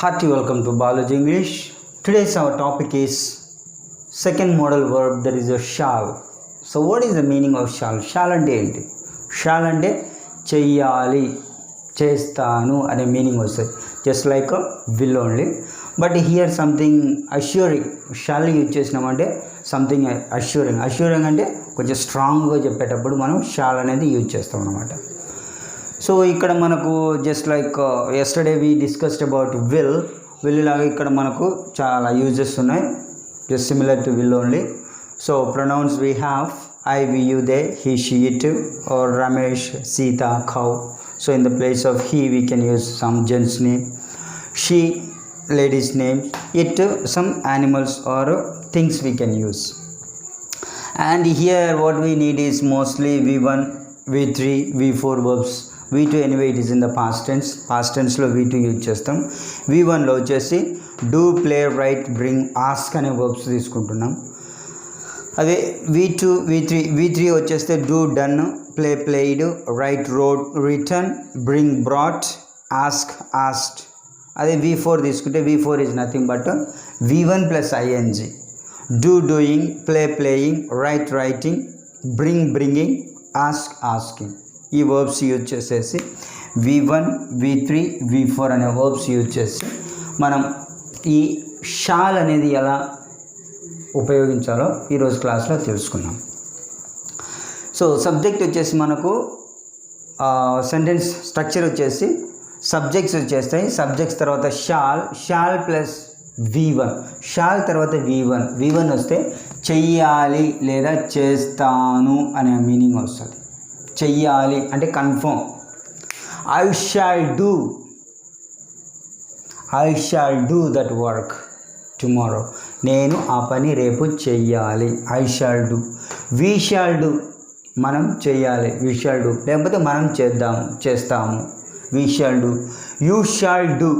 Hearty welcome to Balu.G English. Today's our topic is second modal verb, that is a shall. So what is the meaning of shall? Shall ante enti? Shall ante cheyyali, chestanu ane meaning vastadi. Just like a will only. But here something assuring. Shall use చేసినామంటే something assuring. Assuring అంటే కొంచెం స్ట్రాంగ్గా చెప్పేటప్పుడు మనం shall అనేది use చేస్తాం అన్నమాట. So ఇక్కడ మనకు just like yesterday we discussed about will లాగా ఇక్కడ మనకు చాలా యూజెస్ ఉన్నాయి, just similar to will only. So pronouns we have I, we, you, they, he, she, it, or Ramesh, Sita, cow. So in the place of he we can use some gents name, she ladies name, it some animals or things we can use. And here what we need is mostly V1, V3, V4 verbs. V2 anyway it is in the past tense లో V2 use చేస్తాం. V1 లో వచ్చేసి do, play, write, bring, ask అనే verbs తీసుకుంటున్నాం. అదే V2, V3 వచ్చేస్తే do, done, play, played, right, road, return, bring, brought, ask, asked. అదే V4 తీసుకుంటే V4 is nothing but V1 plus ing. Do, doing, play, playing, write, writing, bring, bringing, ask, asking. ఈ verbs use చేసేసి V1, V3, V4 అనే verbs use చేసి మనం ఈ shawl అనేది ఎలా ఉపయోగించాలో ఈరోజు క్లాస్లో తెలుసుకున్నాం. సో సబ్జెక్ట్ వచ్చేసి మనకు సెంటెన్స్ స్ట్రక్చర్ వచ్చేసి సబ్జెక్ట్స్ వచ్చేస్తాయి. సబ్జెక్ట్స్ తర్వాత షాల్ ప్లస్ V1, షాల్ తర్వాత V1 వస్తే చెయ్యాలి లేదా చేస్తాను అనే మీనింగ్ వస్తుంది. చెయ్యాలి అంటే confirm. I shall do that work tomorrow. నేను ఆ పని రేపు చెయ్యాలి. I shall do. We shall do, మనం చెయ్యాలి. వీ షాల్ డూ లేకపోతే మనం చేస్తాము. We shall do. You shawl do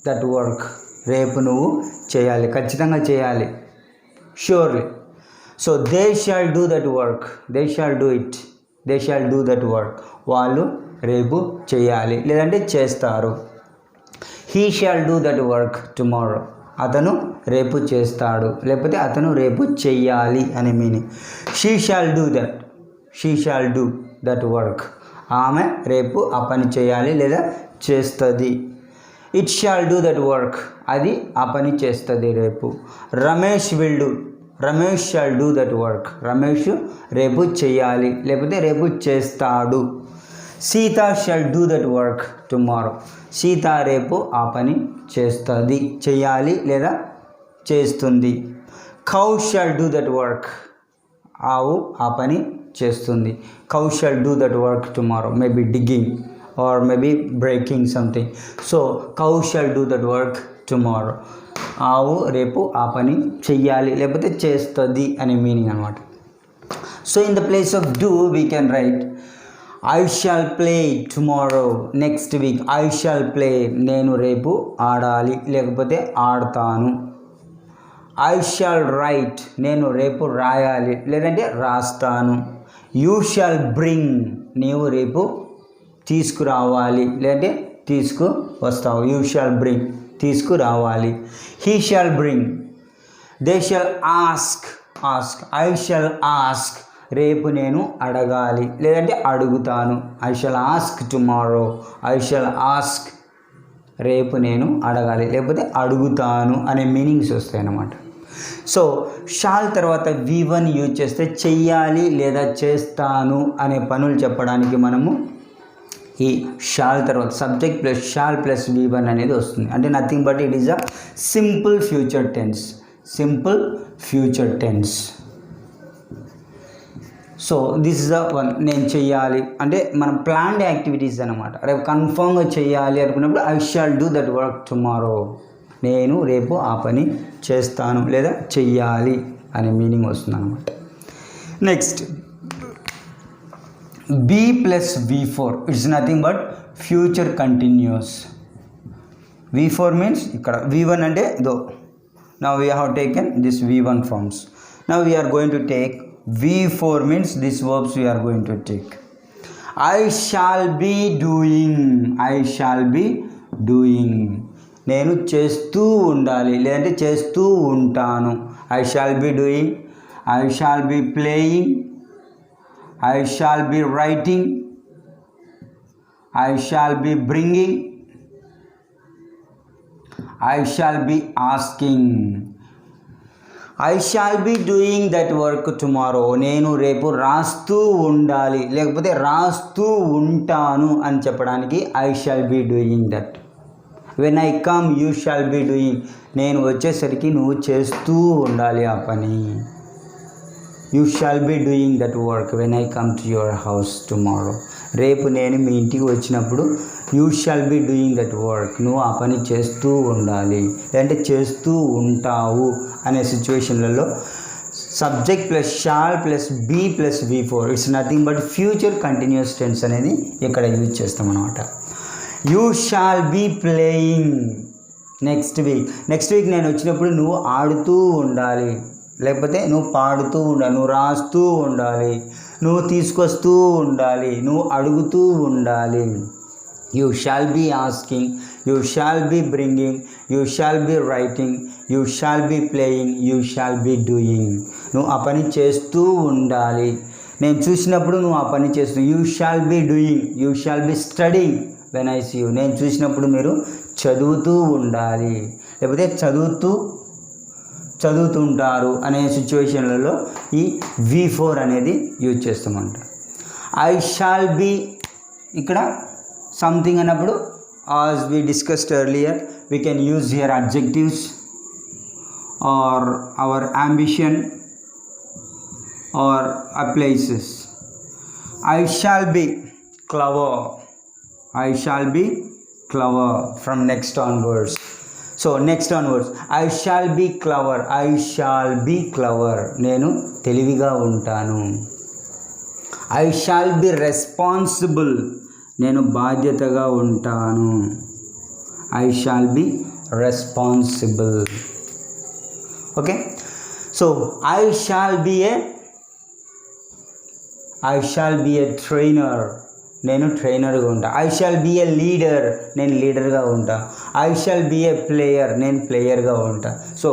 that work. రేపు నువ్వు చేయాలి, ఖచ్చితంగా చేయాలి, surely. So they shawl do that work. They shawl do it. They shawl do that work. వాళ్ళు రేపు చేయాలి లేదంటే చేస్తారు. He shawl do that work tomorrow. అతను రేపు చేస్తాడు లేకపోతే అతను రేపు చెయ్యాలి అనే meaning. She shawl do that work. ఆమె రేపు ఆ పని చేయాలి లేదా చేస్తుంది. It shall do that work. అది ఆ పని చేస్తుంది రేపు. Ramesh shawl do that work. Ramesh రేపు చేయాలి లేకపోతే రేపు చేస్తాడు. Sita shawl do that work tomorrow. Sita రేపు ఆ పని చేస్తుంది, చేయాలి లేదా చేస్తుంది. Cow shawl do that work. ఆవు ఆ పని చేస్తుంది. Cow shawl do that work tomorrow. Maybe digging or maybe breaking something. So cow shall do that work tomorrow. ఆవు రేపు ఆ పని చెయ్యాలి లేకపోతే చేస్తుంది అనే మీనింగ్ అనమాట. So in the place of do we can write I shawl play tomorrow. Next week I shawl play. నేను రేపు ఆడాలి లేకపోతే ఆడతాను. I shall right. నేను రేపు రాయాలి లేదంటే రాస్తాను. You shawl bring. నీవు రేపు తీసుకురావాలి లేదంటే తీసుకువస్తావు. యూ షాల్ బ్రింగ్, తీసుకురావాలి. He shawl bring. They shawl ask. I shawl ask. రేపు నేను అడగాలి లేదంటే అడుగుతాను. I shall ask tomorrow. I shawl ask. రేపు నేను అడగాలి లేకపోతే అడుగుతాను అనే మీనింగ్స్ వస్తాయి అన్నమాట. సో షాల్ తర్వాత V1 యూజ్ చేస్తే చెయ్యాలి లేదా చేస్తాను అనే పనులు చెప్పడానికి మనము ఈ షాల్ తర్వాత subject plus shall plus V1 అనేది వస్తుంది. అంటే nothing but it is a simple future tense. So this is the one. నేను చెయ్యాలి అంటే మనం ప్లాన్డ్ యాక్టివిటీస్ అనమాట. రేపు కన్ఫర్మ్గా చెయ్యాలి అనుకున్నప్పుడు I shall do that work tomorrow. నేను రేపు ఆ పని చేస్తాను లేదా చెయ్యాలి అనే మీనింగ్ వస్తుంది అనమాట. Next B plus V4, it's nothing but future continuous. V4 means ikkada V1 ante do. Now we have taken this V1 forms. Now we are going to take V4 means these verbs we are going to take. I shall be doing. నేను చేస్తూ ఉండాలి లేదంటే చేస్తూ ఉంటాను. I shall be doing, I shall be playing, I shall be writing, I shall B bringing, I shall B asking. I shall be doing that work tomorrow. నేను రేపు రాస్తూ ఉండాలి లేకపోతే రాస్తూ ఉంటాను అని చెప్పడానికి I shall be doing that. When I come you shall be doing. నేను వచ్చేసరికి నువ్వు చేస్తూ ఉండాలి ఆ పని. You shall be doing that work when I come to your house tomorrow. రేపు నేను మీ ఇంటికి వచ్చినప్పుడు you shall be doing that work. నువ్వు ఆ పని చేస్తూ ఉండాలి లేదంటే చేస్తూ ఉంటావు అనే సిచ్యువేషన్లలో subject plus shall plus be plus V4 it's nothing but future continuous tense అనేది ఇక్కడ యూజ్ చేస్తాం అన్నమాట. You shall be playing next week నేను వచ్చినప్పుడు నువ్వు ఆడుతూ ఉండాలి లేకపోతే నువ్వు పాడుతూ ఉండాలి, నువ్వు రాస్తూ ఉండాలి, నువ్వు తీసుకొస్తూ ఉండాలి, నువ్వు అడుగుతూ ఉండాలి. You shall be asking, you shall be bringing, you shall be writing, you shall be playing, you shall be doing. నువ్వు ఆ పని చేస్తూ ఉండాలి. నేను చూసినప్పుడు నువ్వు ఆ పని చేస్తూ. You shall be doing, you shall be studying when I see you. నేను చూసినప్పుడు మీరు చదువుతూ ఉండాలి లేకపోతే చదువుతుంటారు అనే సిచ్యువేషన్లలో ఈ V4 అనేది యూజ్ చేస్తామంట. ఐ షాల్ బీ ఇక్కడ సంథింగ్ అన్నప్పుడు as we discussed earlier we can use here adjectives or our ambition or places. I shall be clever, I shall be clever from next onwards. So next onwards, I shall be clever, I shall be clever. నేను తెలివిగా ఉంటాను. I shall be responsible. నేను బాధ్యతగా ఉంటాను. I shall be responsible. Okay. So I shall be a trainer. నేను ట్రైనర్గా ఉంటా. I shall be a leader. నేను లీడర్గా ఉంటా. I shall be a player. నేను ప్లేయర్గా ఉంటా. So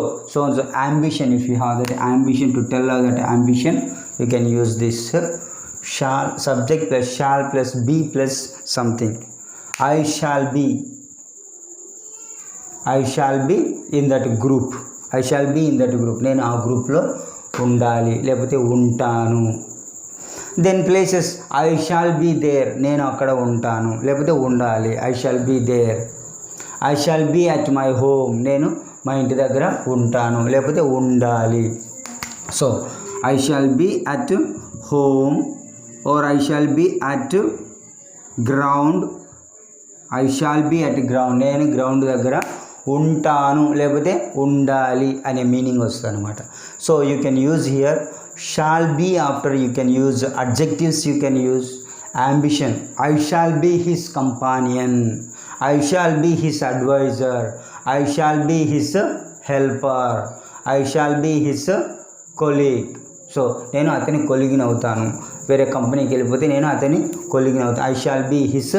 ambition, if you have that ambition to tell that ambition you can use this shall subject plus shall plus be plus something. I shall be in that group. I shall be in that group. నేను ఆ గ్రూప్లో ఉండాలి లేకపోతే ఉంటాను. Then places, I shall be there. నేను అక్కడ ఉంటాను లేకపోతే ఉండాలి. I shall be there. I shall be at my home. నేను మా ఇంటి దగ్గర ఉంటాను లేకపోతే ఉండాలి. So I shall be at home or I shall be at ground. I shall be at ground. నేను గ్రౌండ్ దగ్గర ఉంటాను లేకపోతే ఉండాలి అనే మీనింగ్ వస్తుంది అనమాట. So you can use here shall be after you can use adjectives, you can use ambition. I shall be his companion, I shall be his advisor, I shall be his helper, I shall be his colleague. So నేను అతని కొలీగ్ని అవుతాను. వేరే కంపెనీకి వెళ్ళిపోతే నేను అతని కొలీగ్ని అవుతాను. I shall be his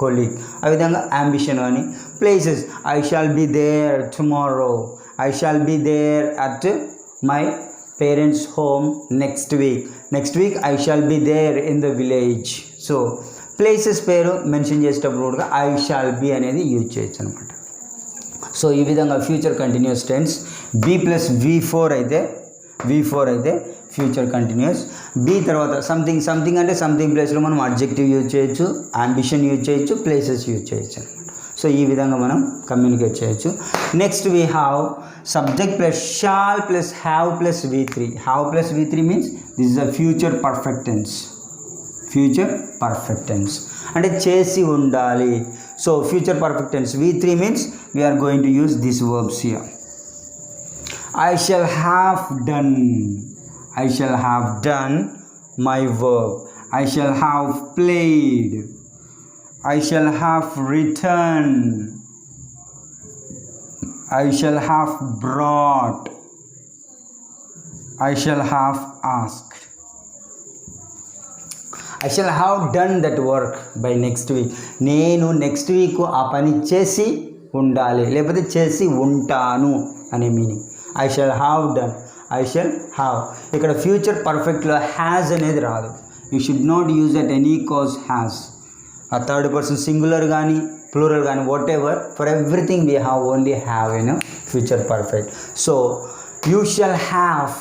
colleague. ఆ విధంగా అంబిషన్ అని. Places, I shall be there tomorrow, I shall be there at my parents home next week I shall be there in the village. So places పేరు mention చేసేటప్పుడు కూడా I shall be అనేది use చేయొచ్చు అనమాట. So ఈ విధంగా future continuous tense. Be plus V4 అయితే future continuous. Be తర్వాత సంథింగ్ అంటే సంథింగ్ ప్లేస్లో మనం అడ్జెక్టివ్ యూజ్ చేయొచ్చు, అంబిషన్ యూజ్ చేయొచ్చు, ప్లేసెస్ యూజ్ చేయొచ్చు అనమాట. సో ఈ విధంగా మనం కమ్యూనికేట్ చేయొచ్చు. Next we have subject plus shall plus have plus V3. Have plus V3 means this is a future perfect tense అంటే చేసి ఉండాలి. So future perfect tense V3 means we are going to use this verbs here. I shall have done my work. I shall have played. I shall have returned. I shall have brought. I shall have asked. I shall have done that work by next week. నేను next week ఆ పని చేసి ఉండాలి, లేకపోతే చేసి ఉంటాను అనే meaning. I shall have done, I shall have. ఇక్కడ ఫ్యూచర్ పర్ఫెక్ట్లో హ్యాజ్ అనేది రాదు. You should not use at any cause has. ఆ థర్డ్ పర్సన్ సింగులర్ కానీ ప్లూరల్ కానీ what ever, for everything we have only have in future perfect. So you shall have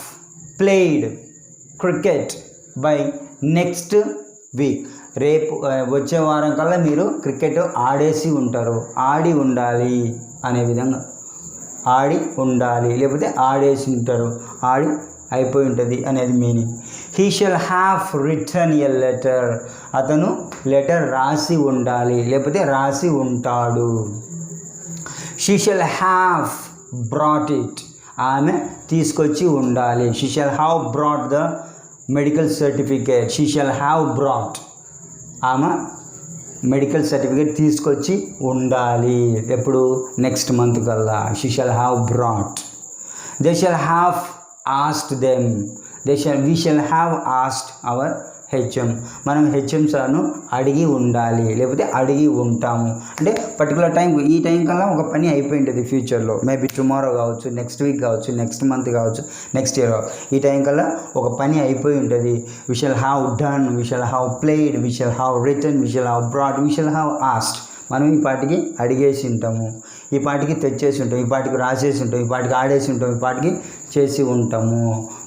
played cricket by next week. రేపు వచ్చే వారం కల్లా మీరు cricket ఆడేసి ఉంటారు, ఆడి ఉండాలి అనే విధంగా. ఆడి ఉండాలి లేకపోతే ఆడేసి ఉంటారు, ఆడి అయిపోయి ఉంటుంది అనేది meaning. He shall have written a letter. అతను లెటర్ రాసి ఉండాలి లేకపోతే రాసి ఉంటాడు. She shall have brought it. ఆమె తీసుకొచ్చి ఉండాలి. She shall have brought the medical certificate. She shall have brought. ఆమె మెడికల్ సర్టిఫికేట్ తీసుకొచ్చి ఉండాలి. ఎప్పుడు? నెక్స్ట్ మంత్ కల్లా. She shall have brought. They shall have asked them. We shall have asked our HM. మనం HM సార్ను అడిగి ఉండాలి లేకపోతే అడిగి ఉంటాము. అంటే పర్టికులర్ టైం, ఈ టైం కల్లా ఒక పని అయిపోయి ఉంటుంది ఫ్యూచర్లో. మేబీ టుమారో కావచ్చు, నెక్స్ట్ వీక్ కావచ్చు, నెక్స్ట్ మంత్ కావచ్చు, నెక్స్ట్ ఇయర్. ఈ టైం కల్లా ఒక పని అయిపోయి ఉంటుంది. We shall have done, we shall have played, we shall have return, we shall have brought, we shall have asked. మనం ఈ పాటికి అడిగేసి ఉంటాము, ఈ పాటికి తెచ్చేసి ఉంటాం, ఈ పాటికి రాసేసి ఉంటాం, ఈ పాటికి ఆడేసి ఉంటాం, ఈ పాటికి చేసి ఉంటాము,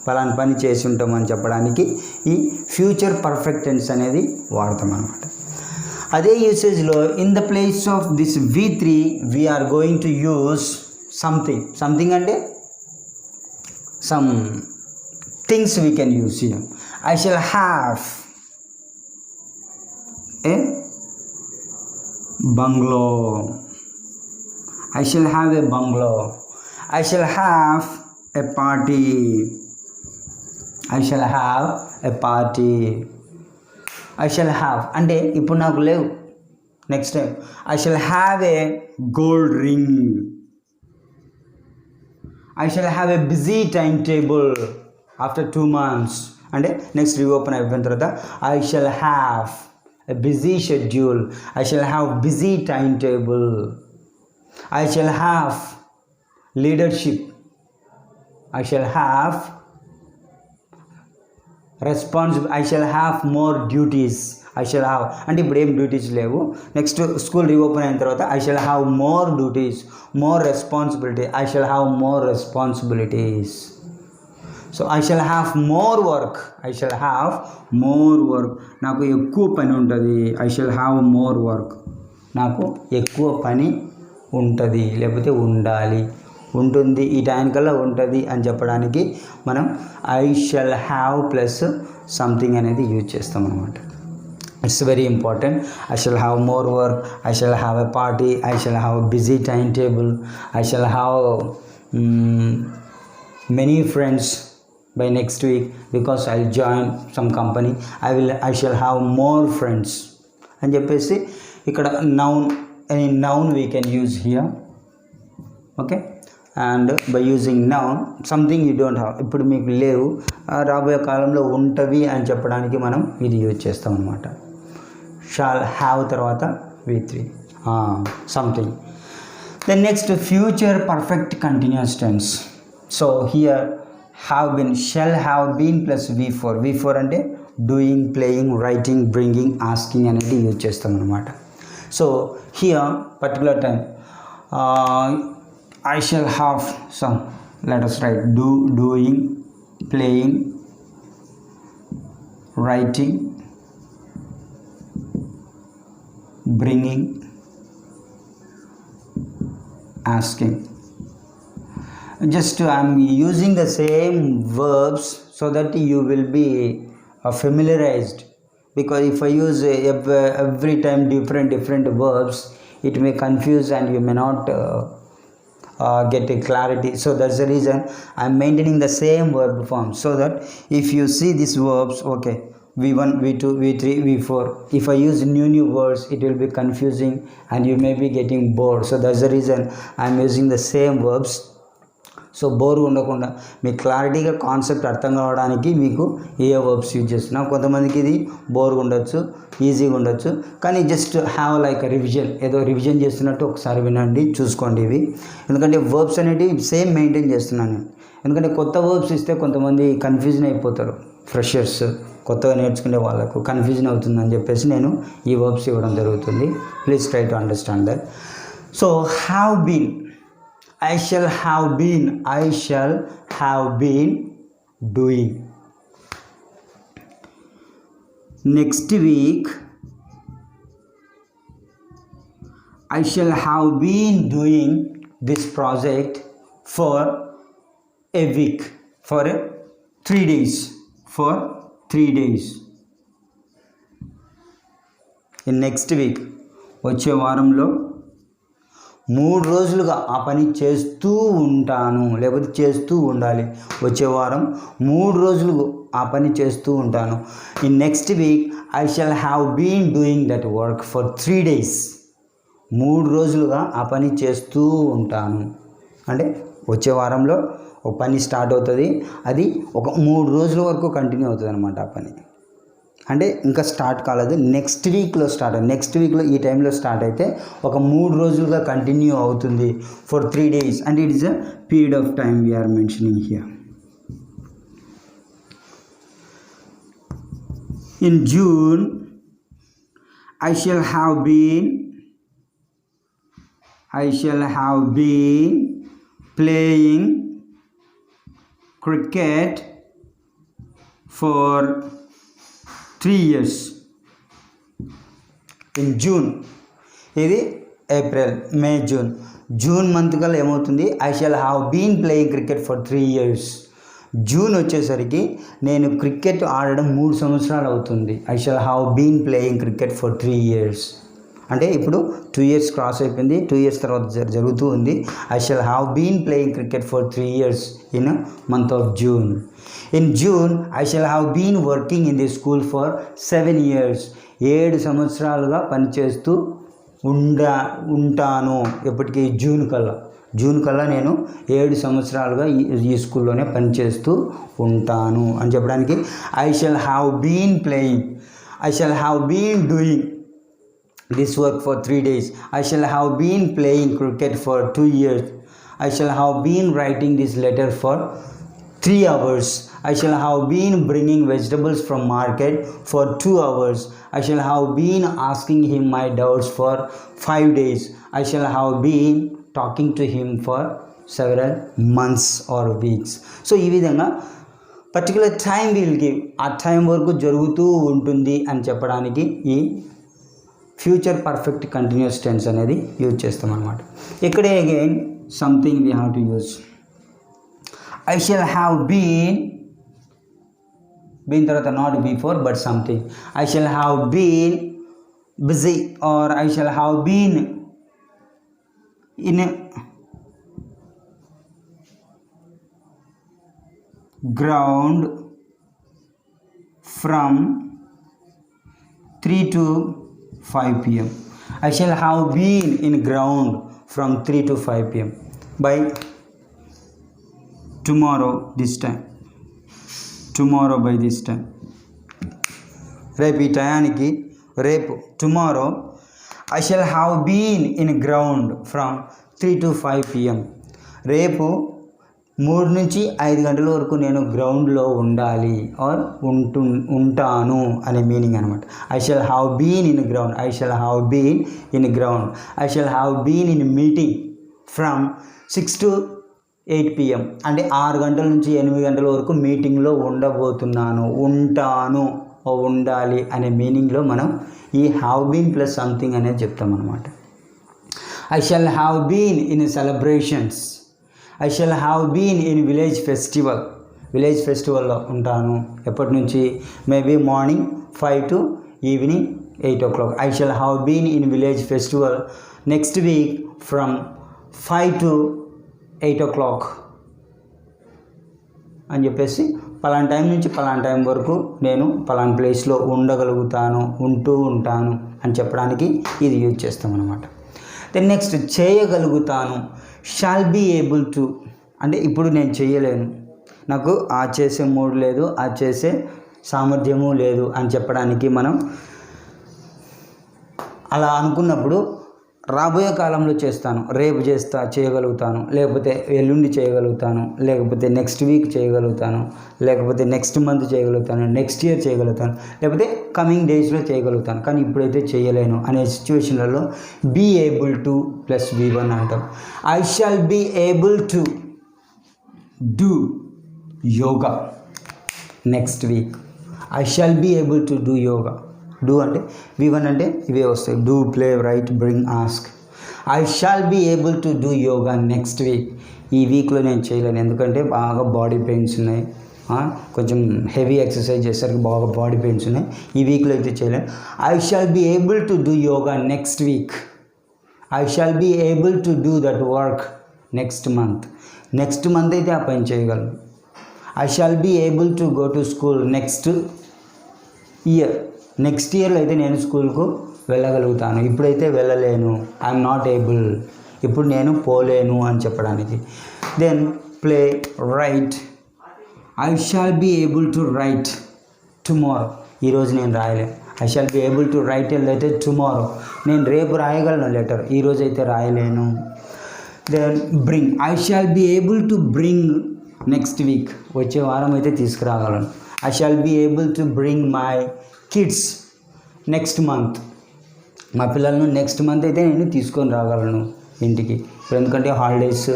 పలానా పని చేసి ఉంటాము అని చెప్పడానికి ఈ ఫ్యూచర్ పర్ఫెక్ట్ టెన్స్ అనేది వాడతాం అన్నమాట. అదే యూసేజ్లో in the place of this V3 we're going to use something. Something అంటే some things we can use. I shall have a bungalow. I shall have a bungalow. I shall have a party. I shall have a party. I shall have అంటే ఇప్పుడు నాకు లేవు, next time. I shall have a gold ring. I shall have a busy timetable after 2 months. అంటే next reopen అయిపోయిన తర్వాత I shall have a busy schedule. I shall have busy timetable. I shall have leadership. I shall have I shall have more duties. I shall have అంటే ఇప్పుడు ఏం duties లేవు. Next school reopen అయిన తర్వాత I shall have more duties, more responsibility. I shall have more responsibilities. So I shall have more work. I shall have more work. నాకు ఎక్కువ పని ఉంటుంది. I shall have more work. నాకు ఎక్కువ పని ఉంటుంది లేకపోతే ఉండాలి, ఉంటుంది, ఈ టైం కల్లా ఉంటుంది అని చెప్పడానికి మనం I shall have plus something అనేది యూజ్ చేస్తాం అనమాట. It's very important. I shall have more work. I shall have a party. I shall have busy time table. I shall have many friends by next week because I'll join some company. I shall have more friends అని చెప్పేసి ఇక్కడ noun, any noun we can use here. Okay, and by using noun something you don't have, ఇప్పుడు మీకు లేవు, రాబోయే కాలంలో ఉంటవి అని చెప్పడానికి మనం ఇది యూజ్ చేస్తాం అనమాట. షాల్ హ్యావ్ తర్వాత V3 something. Then next future perfect continuous tense. So here have been, shall have been plus V4. V4 అంటే doing, playing, writing, bringing, asking అనేది యూజ్ చేస్తాం అనమాట. So here particular time I shall have some, let us write doing, playing, writing, bringing, asking. Just I'm using the same verbs so that you will be familiarized, because if I use every time different verbs, it may confuse and you may not get a clarity. So that's the reason I'm maintaining the same verb form, so that if you see these verbs, okay, V1, V2, V3, V4, if I use new words, it will be confusing and you may be getting bored. So that's the reason I'm using the same verbs so bore ఉండకుండా మీకు క్లారిటీగా concept అర్థం కావడానికి మీకు ఏ verbs use చేస్తున్నాం. కొంతమందికి ఇది బోర్గా ఉండొచ్చు, ఈజీగా ఉండొచ్చు, కానీ జస్ట్ హ్యావ్ లైక్ రివిజన్, ఏదో రివిజన్ చేస్తున్నట్టు ఒకసారి వినండి, చూసుకోండి ఇవి. ఎందుకంటే వర్బ్స్ అనేటివి సేమ్ మెయింటైన్ చేస్తున్నాను నేను. ఎందుకంటే కొత్త వర్బ్స్ ఇస్తే కొంతమంది కన్ఫ్యూజన్ అయిపోతారు, ఫ్రెషర్స్ కొత్తగా నేర్చుకునే వాళ్ళకు కన్ఫ్యూజన్ అవుతుందని చెప్పేసి నేను ఈ వర్బ్స్ ఇవ్వడం జరుగుతుంది. Please try to understand that. So have been, I shall have been doing. Next week, I shall have been doing this project for a week, for 3 days, for 3 days. In next week, వచ్చే వారంలో 3 రోజులుగా ఆ పని చేస్తూ ఉంటాను, లేకపోతే చేస్తూ ఉండాలి. వచ్చే వారం 3 రోజులు ఆ పని చేస్తూ ఉంటాను. In next week I shall have been doing that work for 3 days. 3 రోజులుగా ఆ పని చేస్తూ ఉంటాను. అంటే వచ్చే వారంలో ఒక పని స్టార్ట్ అవుతుంది, అది ఒక 3 రోజుల వరకు కంటిన్యూ అవుతుంది అనమాట ఆ పని. అంటే ఇంకా స్టార్ట్ కాలేదు, నెక్స్ట్ వీక్లో స్టార్ట్, నెక్స్ట్ వీక్లో ఈ టైంలో స్టార్ట్ అయితే ఒక 3 రోజులుగా కంటిన్యూ అవుతుంది for 3 days. And it is a period of time we are mentioning here. In June I shall have been playing cricket for 3 years. In June, ఇది ఏప్రిల్, మే, జూన్ మంత్ కల్లా ఏమవుతుంది, I shall have been playing cricket for 3 years. జూన్ వచ్చేసరికి నేను cricket ఆడడం 3 సంవత్సరాలు అవుతుంది. I shall have been playing cricket for 3 years. అంటే ఇప్పుడు 2 years క్రాస్ అయిపోయింది, 2 years తర్వాత జరుగుతూ ఉంది. I shall have been playing cricket for 3 years in month of June. In June I shall have been working in the school for 7 years. 7 సంవత్సరాలుగా పనిచేస్తూ ఉంటాను. ఎప్పటికీ జూన్ కల్లా నేను 7 సంవత్సరాలుగా ఈ స్కూల్లోనే పనిచేస్తూ ఉంటాను అని చెప్పడానికి I shall have been playing, I shall have been doing this work for 3 days. I shall have been playing cricket for 2 years. I shall have been writing this letter for 3 hours. I shall have been bringing vegetables from market for 2 hours. I shall have been asking him my doubts for 5 days. I shall have been talking to him for several months or weeks. So ఈ విధంగా particular time will give, ఆ time వరకు జరుగుతూ ఉంటుంది అని చెప్పడానికి ఈ future perfect continuous tense అనేది యూజ్ చేస్తాం అన్నమాట. ఇక్కడే again something we have to use. I shall have been తర్వాత not before but something. I shall have been busy or I shall have been in ground from 3 to 5 p.m. I shall have been in ground from 3 to 5 p.m. by tomorrow by this time. రేపు ఈ టయానికి, రేపు tomorrow I shall have been in ground from 3 to 5 p.m. రేపు 3 నుంచి 5 గంటల వరకు నేను గ్రౌండ్లో ఉండాలి ఆర్ ఉంటాను అనే మీనింగ్ అనమాట. I shall have been in ground, I shall have been in ground. I shall have been in meeting from 6 to 8 p.m. అంటే 6 గంటల నుంచి 8 గంటల వరకు మీటింగ్లో ఉండబోతున్నాను, ఉంటాను, ఉండాలి అనే మీనింగ్లో మనం ఈ హ్యావ్ బీన్ ప్లస్ సంథింగ్ అనేది చెప్తాం అనమాట. I shall have been in celebrations. I shall have been in village ఫెస్టివల్లో ఉంటాను. ఎప్పటి నుంచి, maybe morning 5 to evening 8 o'clock. I shall have been in village festival next week from 5 to 8 o'clock అని చెప్పేసి పలానా టైం నుంచి పలానా టైం వరకు నేను పలానా ప్లేస్లో ఉండగలుగుతాను, ఉంటాను అని చెప్పడానికి ఇది యూజ్ చేస్తాం అన్నమాట. దెన్ నెక్స్ట్ చేయగలుగుతాను. షాల్ బీ ఏబుల్ టు అంటే ఇప్పుడు నేను చేయలేను, నాకు ఆ చేసే మూడ్ లేదు, ఆ చేసే సామర్థ్యము లేదు అని చెప్పడానికి మనం అలా అనుకున్నప్పుడు రాబోయే కాలంలో చేస్తాను, రేపు చేయగలుగుతాను, లేకపోతే ఎల్లుండి చేయగలుగుతాను, లేకపోతే నెక్స్ట్ వీక్ చేయగలుగుతాను, లేకపోతే నెక్స్ట్ మంత్ చేయగలుగుతాను, నెక్స్ట్ ఇయర్ చేయగలుగుతాను, లేకపోతే కమింగ్ డేస్లో చేయగలుగుతాను, కానీ ఇప్పుడైతే చేయలేను అనే సిచ్యువేషన్లలో be able to plus V1 అంటాం. I shall be able to do yoga next week. I shall be able to do yoga. Do అంటే V1 అంటే ఇవే వస్తాయి, do, play, write, bring, ask. I shall be able to do yoga next week. ఈ వీక్లో నేను చేయలేను, ఎందుకంటే బాగా బాడీ పెయిన్స్ ఉన్నాయి, కొంచెం హెవీ ఎక్సర్సైజ్ చేసరికి బాగా బాడీ పెయిన్స్ ఉన్నాయి, ఈ వీక్లో అయితే చేయలేను. I shall be able to do yoga next week. I shall be able to do that work next month. Next month అయితే ఆ పని చేయగలను. I shall be able to go to school next year. Next ఇయర్లో అయితే నేను స్కూల్కు వెళ్ళగలుగుతాను, ఇప్పుడైతే వెళ్ళలేను, ఐఎమ్ నాట్ ఏబుల్, ఇప్పుడు నేను పోలేను అని చెప్పడానికి. Then play, write. I shall be able to write tomorrow. ఈరోజు నేను రాయలేను. I shall be able to write a letter tomorrow. నేను రేపు రాయగలను లెటర్, ఈరోజు అయితే రాయలేను. Then bring. I shall be able to bring next week. వచ్చే వారం అయితే తీసుకురాగలను. I shall be able to bring my kids next month. మా పిల్లలను నెక్స్ట్ మంత్ అయితే నేను తీసుకొని రాగలను ఇంటికి. ఇప్పుడు ఎందుకంటే హాలిడేస్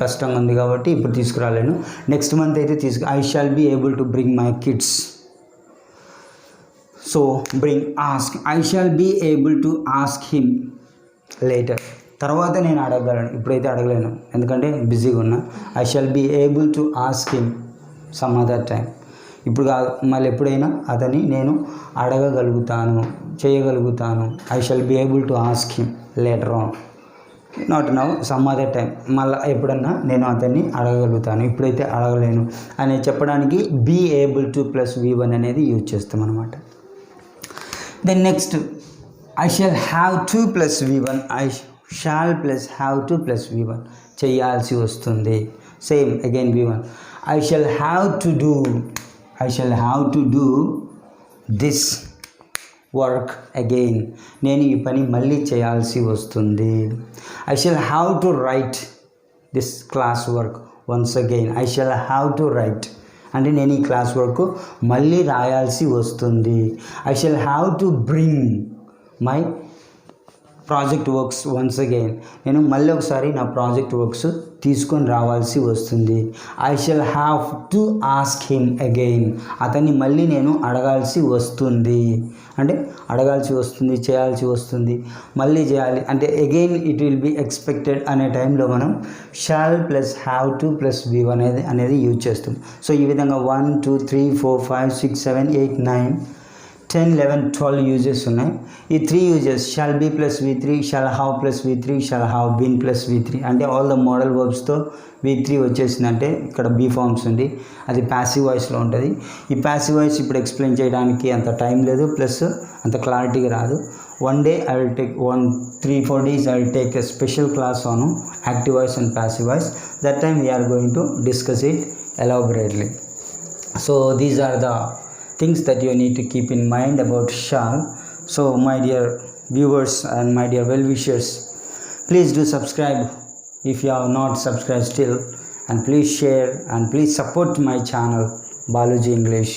కష్టంగా ఉంది కాబట్టి ఇప్పుడు తీసుకురాలేను. నెక్స్ట్ మంత్ అయితే I shall be able to bring my kids. So bring, ask. I shall be able to ask him later. తర్వాత నేను అడగలను, ఇప్పుడైతే అడగలేను ఎందుకంటే బిజీగా ఉన్నా. I shall be able to ask him some other time. ఇప్పుడు కాదు, మళ్ళీ ఎప్పుడైనా అతన్ని నేను అడగగలుగుతాను, చేయగలుగుతాను. I shall be able to ask him later on, not now, some other time. మళ్ళీ ఎప్పుడన్నా నేను అతన్ని అడగగలుగుతాను, ఇప్పుడైతే అడగలేను అని చెప్పడానికి be able to plus V1 అనేది యూజ్ చేస్తాం అనమాట. Then next I shall have to plus V1. I shall plus have to plus V1 చేయాల్సి వస్తుంది. Same again V1. I shall have to do. I shall have to do this work again. నేను ఈ పని మళ్ళీ చేయాల్సి వస్తుంది. I shall have to write this class work once again. I shall have to write అంటే నేను ఈ class work మళ్ళీ రాయాల్సి వస్తుంది. I shall have to bring my project works once again. నేను మళ్ళీ ఒకసారి నా ప్రాజెక్ట్ వర్క్స్ తీసుకొని రావాల్సి వస్తుంది. I shall have to ask him again. అతన్ని మళ్ళీ నేను అడగాల్సి వస్తుంది. అంటే అడగాల్సి వస్తుంది, చేయాల్సి వస్తుంది, మళ్ళీ చేయాలి అంటే again it will be expected అనే టైంలో మనం shall plus have to plus V1 అనేది యూజ్ చేస్తాం. సో ఈ విధంగా 1 2 3 4 5 6 7 8 9 10 11 12 యూజెస్ ఉన్నాయి. ఈ 3 uses shall be plus V3, shall have plus V3, shall have been plus V3 అంటే ఆల్ ద మోడల్ వర్బ్స్తో V3 వచ్చేసిందంటే ఇక్కడ బీ ఫార్మ్స్ ఉంది, అది ప్యాసివ్ వాయిస్లో ఉంటుంది. ఈ ప్యాసివ్ వాయిస్ ఇప్పుడు ఎక్స్ప్లెయిన్ చేయడానికి అంత టైం లేదు, ప్లస్ అంత క్లారిటీగా రాదు. One day I will take 3-4 days I will take a special class on active voice and passive voice. That time we are going to discuss it elaborately. So these are the things that you need to keep in mind about shall. So my dear viewers and my dear well-wishers, please do subscribe if you have not subscribed still, and please share and please support my channel Balu.G English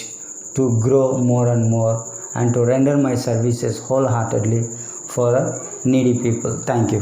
to grow more and more and to render my services wholeheartedly for needy people. Thank you.